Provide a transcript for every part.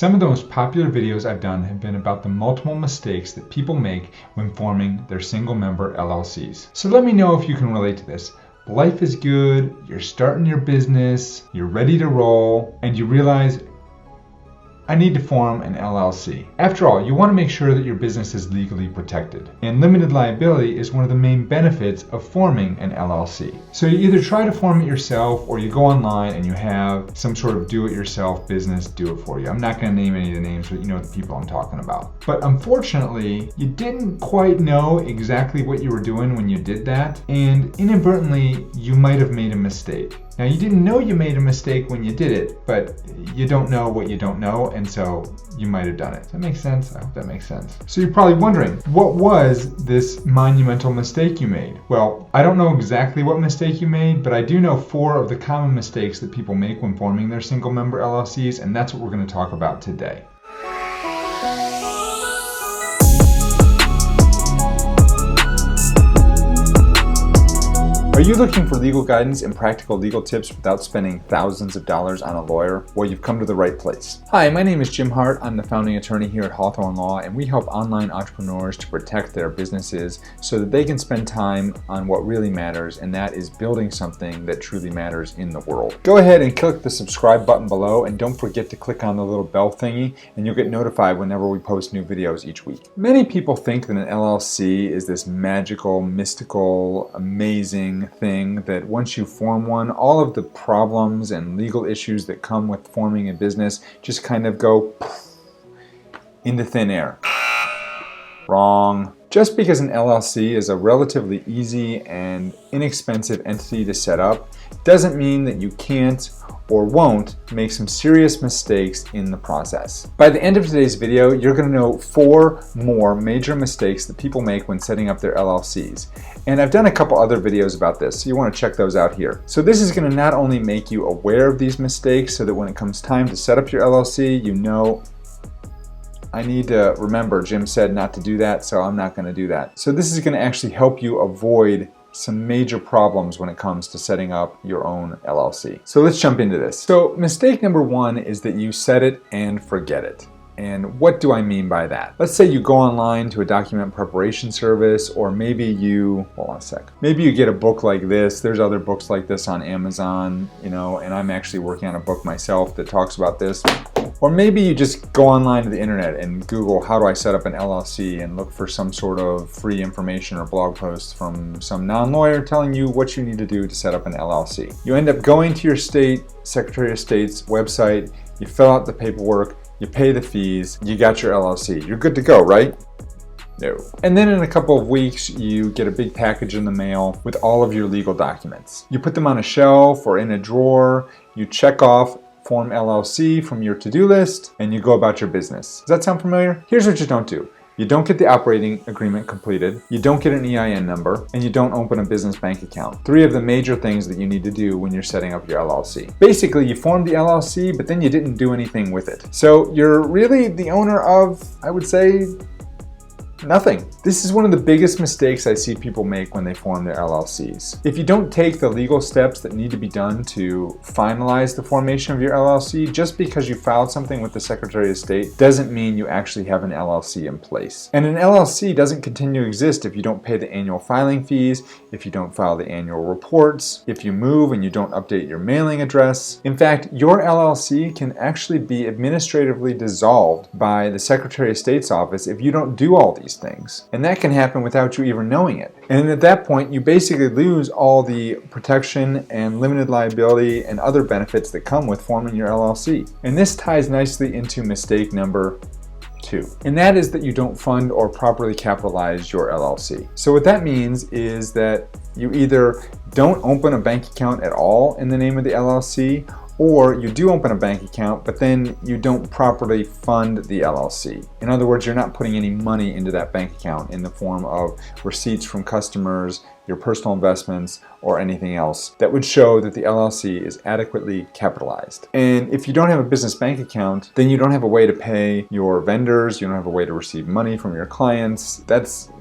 Some of the most popular videos I've done have been about the multiple mistakes that people make when forming their single member LLCs. So let me know if you can relate to this. Life is good, you're starting your business, you're ready to roll, and you realize, I need to form an LLC. After all, you want to make sure that your business is legally protected. And limited liability is one of the main benefits of forming an LLC. So you either try to form it yourself or you go online and you have some sort of do-it-yourself business do it for you. I'm not going to name any of the names, but you know the people I'm talking about. But unfortunately, you didn't quite know exactly what you were doing when you did that. And inadvertently, you might have made a mistake. Now, you didn't know you made a mistake when you did it, but you don't know what you don't know, and so you might have done it. Does that make sense? I hope that makes sense. So you're probably wondering, what was this monumental mistake you made? Well, I don't know exactly what mistake you made, but I do know 4 of the common mistakes that people make when forming their single member LLCs, and that's what we're going to talk about today. Are you looking for legal guidance and practical legal tips without spending thousands of dollars on a lawyer? Well, you've come to the right place. Hi, my name is Jim Hart. I'm the founding attorney here at Hawthorne Law, and we help online entrepreneurs to protect their businesses so that they can spend time on what really matters, and that is building something that truly matters in the world. Go ahead and click the subscribe button below, and don't forget to click on the little bell thingy, and you'll get notified whenever we post new videos each week. Many people think that an LLC is this magical, mystical, amazing thing that once you form one, all of the problems and legal issues that come with forming a business just kind of go into thin air. Wrong. Just because an LLC is a relatively easy and inexpensive entity to set up doesn't mean that you can't or won't make some serious mistakes in the process. By the end of today's video, you're going to know 4 more major mistakes that people make when setting up their LLCs. And I've done a couple other videos about this, so you want to check those out here. So this is going to not only make you aware of these mistakes so that when it comes time to set up your LLC, you know, I need to remember Jim said not to do that, so I'm not going to do that. So this is going to actually help you avoid some major problems when it comes to setting up your own LLC. So let's jump into this. So mistake number 1 is that you set it and forget it. And what do I mean by that? Let's say you go online to a document preparation service, or maybe you, hold on a sec, maybe you get a book like this. There's other books like this on Amazon, you know, and I'm actually working on a book myself that talks about this. Or maybe you just go online to the internet and Google, how do I set up an LLC, and look for some sort of free information or blog post from some non-lawyer telling you what you need to do to set up an LLC. You end up going to your state Secretary of State's website, you fill out the paperwork, you pay the fees, you got your LLC. You're good to go, right? No. And then in a couple of weeks, you get a big package in the mail with all of your legal documents. You put them on a shelf or in a drawer, you check off Form LLC from your to-do list, and you go about your business. Does that sound familiar? Here's what you don't do. You don't get the operating agreement completed, you don't get an EIN number, and you don't open a business bank account. 3 of the major things that you need to do when you're setting up your LLC. Basically, you formed the LLC, but then you didn't do anything with it. So you're really the owner of, I would say, nothing. This is one of the biggest mistakes I see people make when they form their LLCs. If you don't take the legal steps that need to be done to finalize the formation of your LLC, just because you filed something with the Secretary of State doesn't mean you actually have an LLC in place. And an LLC doesn't continue to exist if you don't pay the annual filing fees, if you don't file the annual reports, if you move and you don't update your mailing address. In fact, your LLC can actually be administratively dissolved by the Secretary of State's office if you don't do all these things. And that can happen without you even knowing it. And at that point, you basically lose all the protection and limited liability and other benefits that come with forming your LLC. And this ties nicely into mistake number 2. And that is that you don't fund or properly capitalize your LLC. So what that means is that you either don't open a bank account at all in the name of the LLC, or you do open a bank account, but then you don't properly fund the LLC. In other words, you're not putting any money into that bank account in the form of receipts from customers, your personal investments, or anything else that would show that the LLC is adequately capitalized. And if you don't have a business bank account, then you don't have a way to pay your vendors, you don't have a way to receive money from your clients.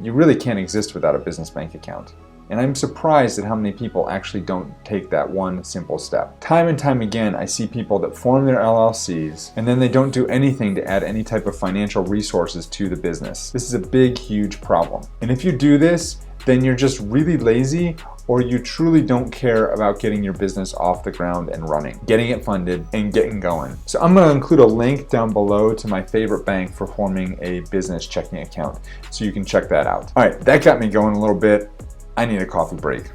You really can't exist without a business bank account. And I'm surprised at how many people actually don't take that one simple step. Time and time again, I see people that form their LLCs and then they don't do anything to add any type of financial resources to the business. This is a big, huge problem. And if you do this, then you're just really lazy, or you truly don't care about getting your business off the ground and running, getting it funded and getting going. So I'm going to include a link down below to my favorite bank for forming a business checking account, so you can check that out. All right, that got me going a little bit. I need a coffee break.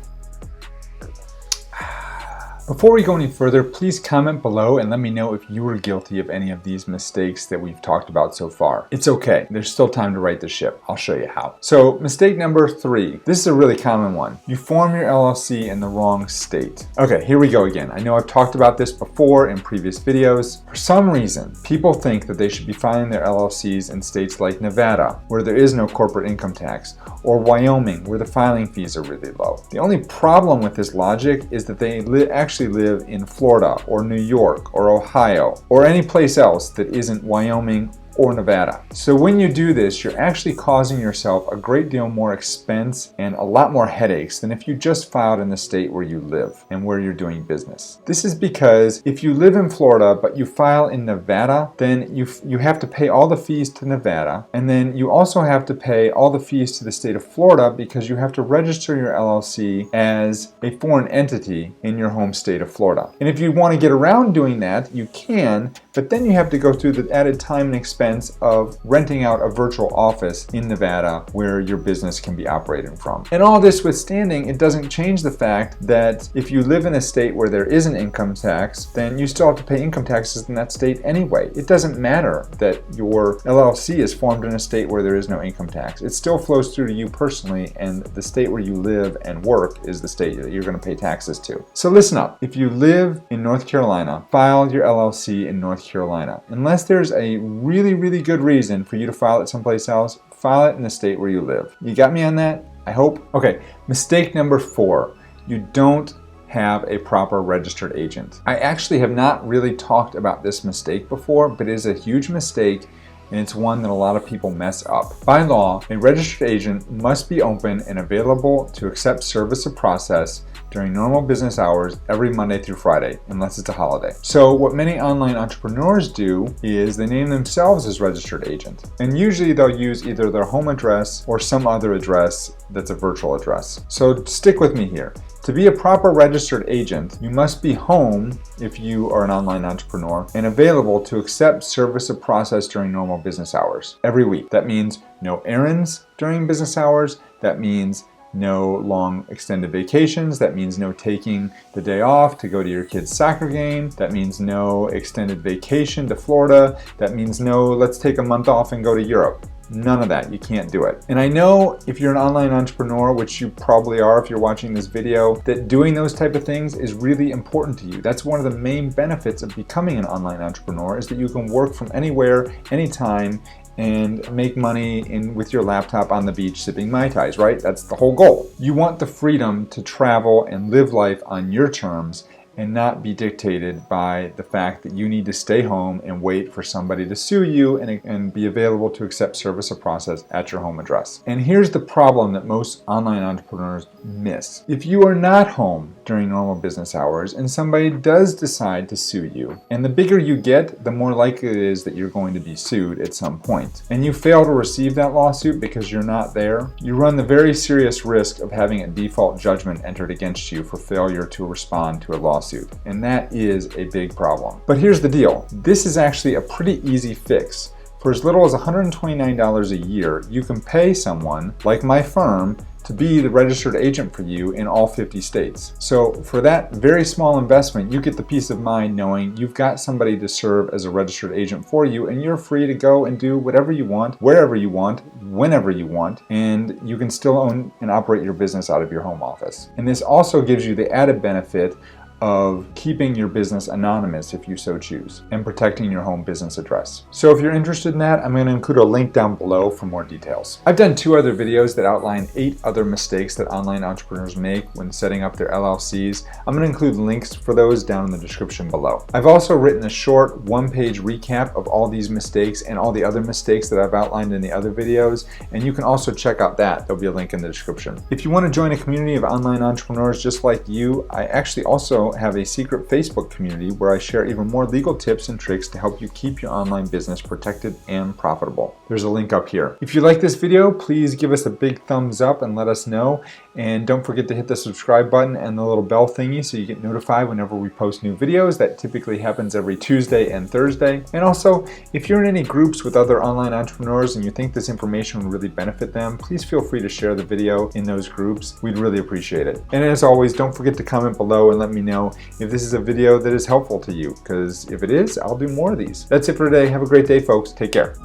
Before we go any further, please comment below and let me know if you were guilty of any of these mistakes that we've talked about so far. It's okay, there's still time to right the ship. I'll show you how. So mistake number 3, this is a really common one. You form your LLC in the wrong state. Okay, here we go again. I know I've talked about this before in previous videos. For some reason, people think that they should be filing their LLCs in states like Nevada, where there is no corporate income tax, or Wyoming, where the filing fees are really low. The only problem with this logic is that they actually live in Florida or New York or Ohio or any place else that isn't Wyoming or Nevada. So when you do this, you're actually causing yourself a great deal more expense and a lot more headaches than if you just filed in the state where you live and where you're doing business. This is because if you live in Florida but you file in Nevada, then you have to pay all the fees to Nevada, and then you also have to pay all the fees to the state of Florida because you have to register your LLC as a foreign entity in your home state of Florida. And if you want to get around doing that, you can, but then you have to go through the added time and expense of renting out a virtual office in Nevada where your business can be operated from. And all this withstanding, it doesn't change the fact that if you live in a state where there is an income tax, then you still have to pay income taxes in that state anyway. It doesn't matter that your LLC is formed in a state where there is no income tax. It still flows through to you personally, and the state where you live and work is the state that you're going to pay taxes to. So listen up. If you live in North Carolina, file your LLC in North Carolina. Unless there's a really good reason for you to file it someplace else, file it in the state where you live. You got me on that? I hope. Okay, mistake number 4. You don't have a proper registered agent. I actually have not really talked about this mistake before, but it is a huge mistake, and it's one that a lot of people mess up. By law, a registered agent must be open and available to accept service or process during normal business hours every Monday through Friday, unless it's a holiday. So what many online entrepreneurs do is they name themselves as registered agent. And usually they'll use either their home address or some other address that's a virtual address. So stick with me here. To be a proper registered agent, you must be home if you are an online entrepreneur and available to accept service or process during normal business hours every week. That means no errands during business hours. That means no long extended vacations. That means no taking the day off to go to your kid's soccer game. That means no extended vacation to Florida. That means no, let's take a month off and go to Europe. None of that. You can't do it. And I know if you're an online entrepreneur, which you probably are if you're watching this video, that doing those type of things is really important to you. That's one of the main benefits of becoming an online entrepreneur, is that you can work from anywhere, anytime, and make money with your laptop on the beach sipping Mai Tais, right? That's the whole goal. You want the freedom to travel and live life on your terms and not be dictated by the fact that you need to stay home and wait for somebody to sue you and be available to accept service or process at your home address. And here's the problem that most online entrepreneurs miss. If you are not home during normal business hours and somebody does decide to sue you, and the bigger you get, the more likely it is that you're going to be sued at some point, and you fail to receive that lawsuit because you're not there, you run the very serious risk of having a default judgment entered against you for failure to respond to a lawsuit. And that is a big problem. But here's the deal. This is actually a pretty easy fix. For as little as $129 a year, you can pay someone like my firm to be the registered agent for you in all 50 states. So for that very small investment, you get the peace of mind knowing you've got somebody to serve as a registered agent for you, and you're free to go and do whatever you want, wherever you want, whenever you want, and you can still own and operate your business out of your home office. And this also gives you the added benefit of keeping your business anonymous if you so choose, and protecting your home business address. So if you're interested in that, I'm going to include a link down below for more details. I've done 2 other videos that outline 8 other mistakes that online entrepreneurs make when setting up their LLCs. I'm going to include links for those down in the description below. I've also written a short 1-page recap of all these mistakes and all the other mistakes that I've outlined in the other videos, and you can also check out that. There'll be a link in the description. If you want to join a community of online entrepreneurs just like you, I actually also have a secret Facebook community where I share even more legal tips and tricks to help you keep your online business protected and profitable. There's a link up here. If you like this video, please give us a big thumbs up and let us know. And don't forget to hit the subscribe button and the little bell thingy so you get notified whenever we post new videos. That typically happens every Tuesday and Thursday. And also, if you're in any groups with other online entrepreneurs and you think this information would really benefit them, please feel free to share the video in those groups. We'd really appreciate it. And as always, don't forget to comment below and let me know if this is a video that is helpful to you, because if it is, I'll do more of these. That's it for today. Have a great day, folks. Take care.